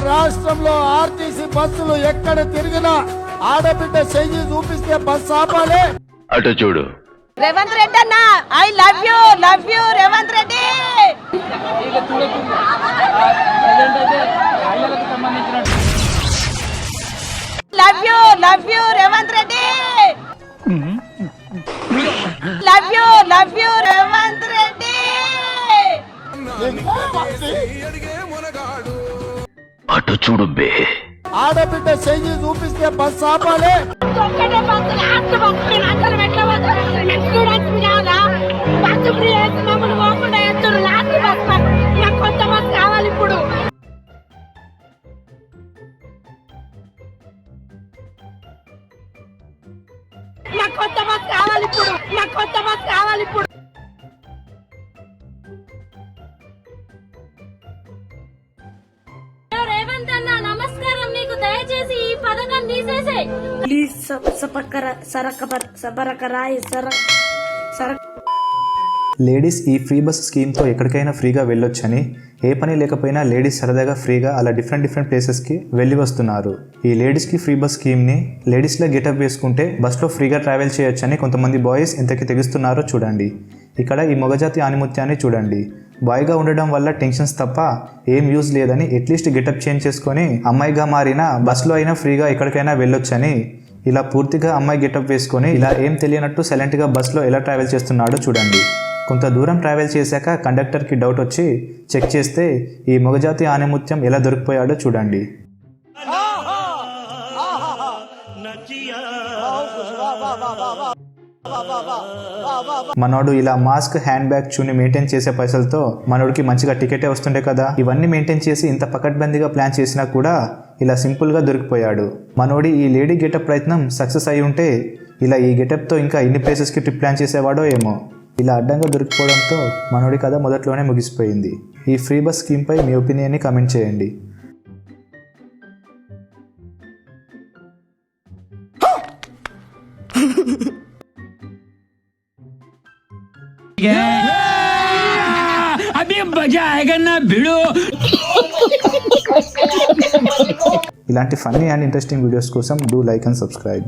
రాష్ట్రంలో ఆర్టీసీ బస్సులు ఎక్కడ తిరిగినా ఆడబిడ్డ చెయ్యి చూపిస్తే బస్సు ఆపాలి. అటు చూడు. రేవంత్ రెడ్డి అన్న, I love you Revanth Reddy. Love you Revanth Reddy. Love you Revanth Reddy. అటు చూడు బే. ఆడబిడ్డ చెయ్యి చూపిస్తే బస్సు ఆపాలి. రేవంత్ అన్న నమస్కారం, నీకు దయచేసి ఈ పథకం తీసేసేయ్ ప్లీజ్. లేడీస్ ఈ ఫ్రీ బస్ స్కీమ్తో ఎక్కడికైనా ఫ్రీగా వెళ్ళొచ్చని, ఏ పని లేకపోయినా లేడీస్ సరదాగా ఫ్రీగా అలా డిఫరెంట్ ప్లేసెస్కి వెళ్ళి వస్తున్నారు. ఈ లేడీస్కి ఫ్రీ బస్ స్కీమ్ని లేడీస్లో గెటప్ వేసుకుంటే బస్లో ఫ్రీగా ట్రావెల్ చేయొచ్చని కొంతమంది బాయ్స్ ఎంతకి తెగిస్తున్నారో చూడండి. ఇక్కడ ఈ మొగజాతి ఆనిముత్యాన్ని చూడండి. బాయ్గా ఉండడం వల్ల టెన్షన్స్ తప్ప ఏం యూజ్ లేదని అట్లీస్ట్ గెటప్ చేంజ్ చేసుకొని అమ్మాయిగా మారిన బస్లో అయినా ఫ్రీగా ఎక్కడికైనా వెళ్ళొచ్చని ఇలా పూర్తిగా అమ్మాయి గెటప్ వేసుకొని ఇలా ఏం తెలియనట్టు సైలెంట్గా బస్లో ఎలా ట్రావెల్ చేస్తున్నాడో చూడండి. కొంత దూరం ట్రావెల్ చేశాక కండక్టర్కి డౌట్ వచ్చి చెక్ చేస్తే ఈ మొగజాతి ఆనిముత్యం ఎలా దొరికిపోయాడో చూడండి. మనోడు ఇలా మాస్క్, హ్యాండ్ బ్యాగ్ చూని మెయింటైన్ చేసే పైసలతో మనోడికి మంచిగా టికెటే వస్తుండే కదా. ఇవన్నీ మెయింటైన్ చేసి ఇంత పకడ్బందీగా ప్లాన్ చేసినా కూడా ఇలా సింపుల్గా దొరికిపోయాడు. మనోడి ఈ లేడీ గెటప్ ప్రయత్నం సక్సెస్ అయి ఉంటే ఇలా ఈ గెటప్తో ఇంకా ఎన్ని ప్లేసెస్కి ట్రిప్ ప్లాన్ చేసేవాడో ఏమో. ఇలా అడ్డంగా దొరికిపోవడంతో మనోడి కథ మొదట్లోనే ముగిసిపోయింది. ఈ ఫ్రీ బస్ స్కీమ్పై మీ ఒపీనియన్ని కామెంట్ చేయండి. ఇలాంటి ఫన్నీ అండ్ ఇంట్రెస్టింగ్ వీడియోస్ కోసం డూ లైక్ అండ్ సబ్స్క్రైబ్.